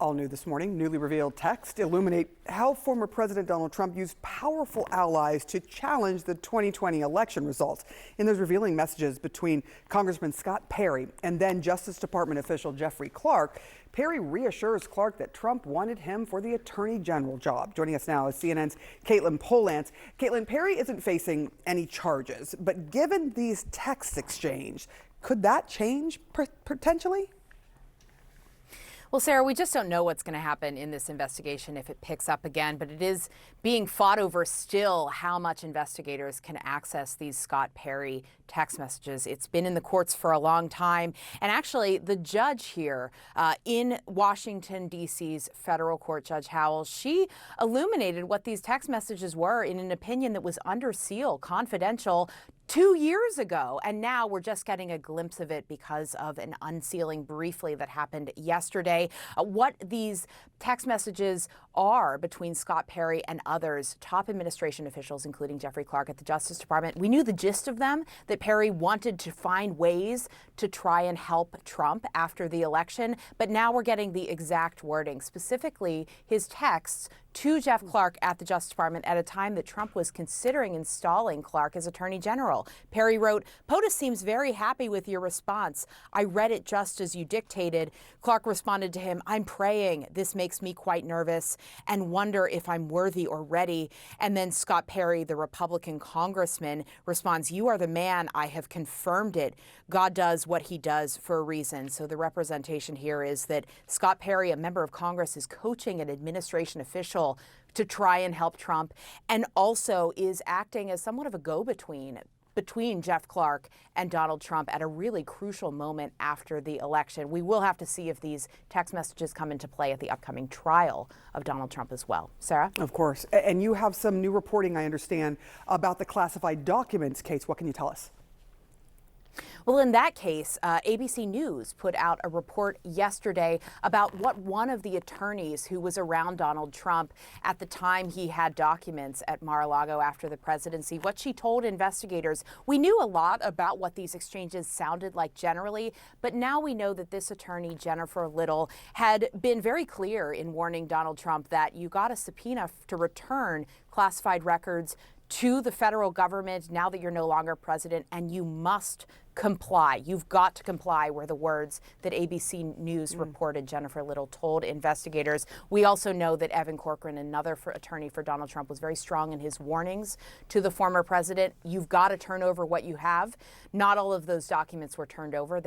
All new this morning, newly revealed texts illuminate how former President Donald Trump used powerful allies to challenge the 2020 election results. In those revealing messages between Congressman Scott Perry and then Justice Department official Jeffrey Clark, Perry reassures Clark that Trump wanted him for the Attorney General job. Joining us now is CNN's Caitlin Polantz. Caitlin, Perry isn't facing any charges, but given these texts exchanged, could that change potentially? Well, Sarah, we just don't know what's going to happen in this investigation if it picks up again, but it is being fought over still how much investigators can access these Scott Perry text messages. It's been in the courts for a long time. And actually, the judge here in Washington, D.C.'s federal court, Judge Howell, she illuminated what these text messages were in an opinion that was under seal, confidential, 2 years ago, and now we're just getting a glimpse of it because of an unsealing briefly that happened yesterday. What these text messages are between Scott Perry and others, top administration officials, including Jeffrey Clark at the Justice Department. We knew the gist of them, that Perry wanted to find ways to try and help Trump after the election, but now we're getting the exact wording, specifically his texts to Jeff Clark at the Justice Department at a time that Trump was considering installing Clark as Attorney General. Perry wrote, "POTUS seems very happy with your response. I read it just as you dictated." Clark responded to him, "I'm praying. This makes me quite nervous and wonder if I'm worthy or ready." And then Scott Perry, the Republican congressman, responds, "You are the man. I have confirmed it. God does what he does for a reason." So the representation here is that Scott Perry, a member of Congress, is coaching an administration official to try and help Trump, and also is acting as somewhat of a go-between between Jeff Clark and Donald Trump at a really crucial moment after the election. We will have to see if these text messages come into play at the upcoming trial of Donald Trump as well. Sarah? Of course. And you have some new reporting, I understand, about the classified documents case. What can you tell us? Well, in that case, ABC News put out a report yesterday about what one of the attorneys who was around Donald Trump at the time he had documents at Mar-a-Lago after the presidency, what she told investigators. We knew a lot about what these exchanges sounded like generally, but now we know that this attorney, Jennifer Little, had been very clear in warning Donald Trump that you got a subpoena to return classified records to the federal government now that you're no longer president, and you must comply. You've got to comply, were the words that ABC News reported Jennifer Little told investigators. We also know that Evan Corcoran, another attorney for Donald Trump, was very strong in his warnings to the former president. You've got to turn over what you have. Not all of those documents were turned over.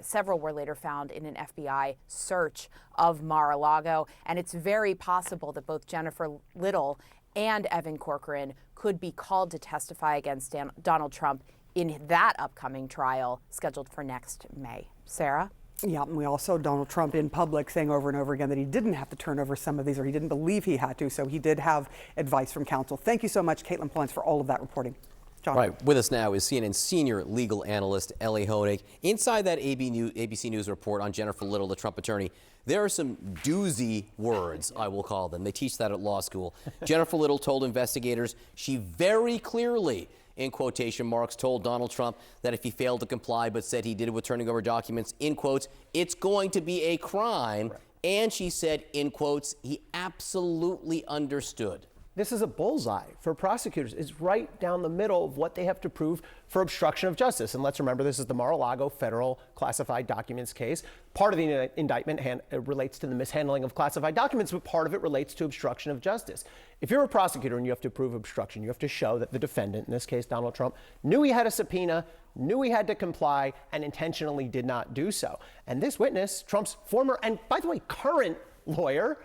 Several were later found in an FBI search of Mar-a-Lago. And it's very possible that both Jennifer Little and Evan Corcoran could be called to testify against Donald Trump in that upcoming trial scheduled for next May. Sarah? Yeah, and we all saw Donald Trump in public saying over and over again that he didn't have to turn over some of these, or he didn't believe he had to, so he did have advice from counsel. Thank you so much, Caitlin Polantz, for all of that reporting. John. Right, with us now is CNN senior legal analyst Elie Honig. Inside that ABC News report on Jennifer Little, the Trump attorney, there are some doozy words, I will call them. They teach that at law school. Jennifer Little told investigators she very clearly, in quotation marks, told Donald Trump that if he failed to comply but said he did it with turning over documents, in quotes, it's going to be a crime. Right. And she said, in quotes, he absolutely understood. This is a bullseye for prosecutors. It's right down the middle of what they have to prove for obstruction of justice. And let's remember, this is the Mar-a-Lago federal classified documents case. Part of the indictment relates to the mishandling of classified documents, but part of it relates to obstruction of justice. If you're a prosecutor and you have to prove obstruction, you have to show that the defendant, in this case Donald Trump, knew he had a subpoena, knew he had to comply, and intentionally did not do so. And this witness, Trump's former and, by the way, current lawyer,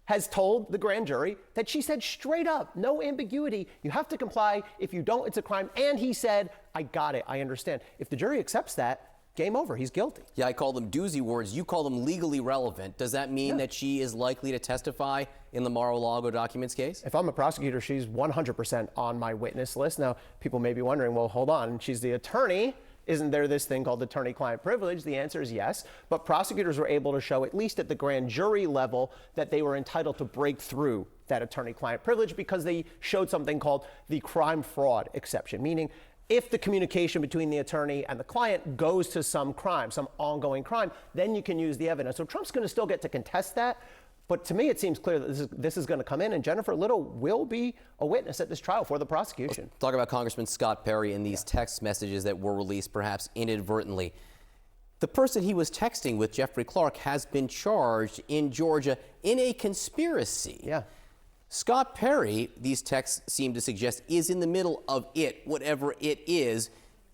has told the grand jury that she said straight up, no ambiguity, you have to comply. If you don't, it's a crime. And he said, I got it, I understand. If the jury accepts that, game over, he's guilty. Yeah, I call them doozy words. You call them legally relevant. Does that mean that she is likely to testify in the Mar-a-Lago documents case? If I'm a prosecutor, she's 100% on my witness list. Now, people may be wondering, well, hold on, she's the attorney. Isn't there this thing called attorney-client privilege? The answer is yes. But prosecutors were able to show, at least at the grand jury level, that they were entitled to break through that attorney-client privilege because they showed something called the crime-fraud exception, meaning if the communication between the attorney and the client goes to some crime, some ongoing crime, then you can use the evidence. So Trump's going to still get to contest that, But to me, it seems clear that this is going to come in, and Jennifer Little will be a witness at this trial for the prosecution. Talk about Congressman Scott Perry and these text messages that were released perhaps inadvertently. The person he was texting with, Jeffrey Clark, has been charged in Georgia in a conspiracy. Yeah. Scott Perry, these texts seem to suggest, is in the middle of it, whatever it is.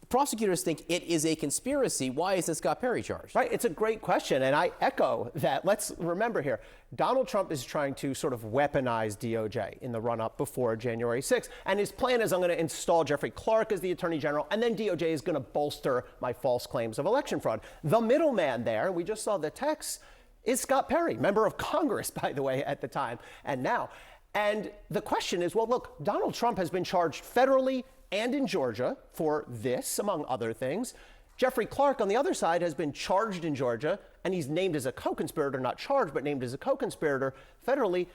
Prosecutors think it is a conspiracy. Why isn't Scott Perry charged? Right, it's a great question, and I echo that. Let's remember here, Donald Trump is trying to sort of weaponize DOJ in the run-up before January 6th, and his plan is I'm going to install Jeffrey Clark as the Attorney General, and then DOJ is going to bolster my false claims of election fraud. The middleman there, we just saw the text, is Scott Perry, member of Congress, by the way, at the time and now. And the question is, well, look, Donald Trump has been charged federally and in Georgia for this, among other things. Jeffrey Clark, on the other side, has been charged in Georgia, and he's named as a co-conspirator, not charged, but named as a co-conspirator federally.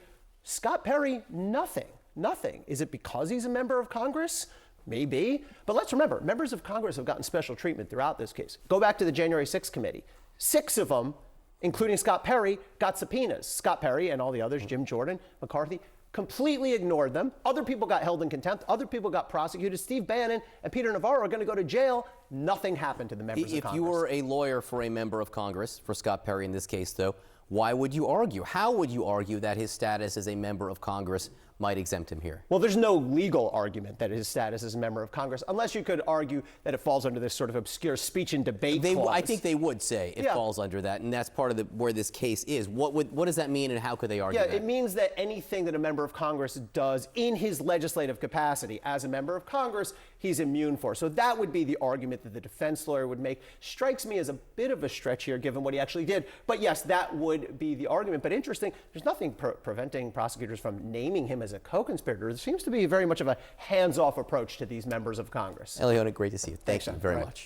Scott Perry, nothing. Is it because he's a member of Congress? Maybe. But let's remember, members of Congress have gotten special treatment throughout this case. Go back to the January 6th committee. 6 of them, including Scott Perry, got subpoenas. Scott Perry and all the others, Jim Jordan, McCarthy, completely ignored them. Other people got held in contempt. Other people got prosecuted. Steve Bannon and Peter Navarro are going to go to jail. Nothing happened to the members of Congress. If you were a lawyer for a member of Congress, for Scott Perry in this case, though, why would you argue? How would you argue that his status as a member of Congress might exempt him here? Well, there's no legal argument that his status as a member of Congress, unless you could argue that it falls under this sort of obscure speech and debate clause. I think they would say it falls under that, and that's part of where this case is. What does that mean, and how could they argue that? It means that anything that a member of Congress does in his legislative capacity as a member of Congress, he's immune for. So that would be the argument that the defense lawyer would make. Strikes me as a bit of a stretch here, given what he actually did. But yes, that would be the argument. But interesting, there's nothing preventing prosecutors from naming him as a co-conspirator. There seems to be very much of a hands-off approach to these members of Congress. Ellie Honig, great to see you. Thank you very Right. much.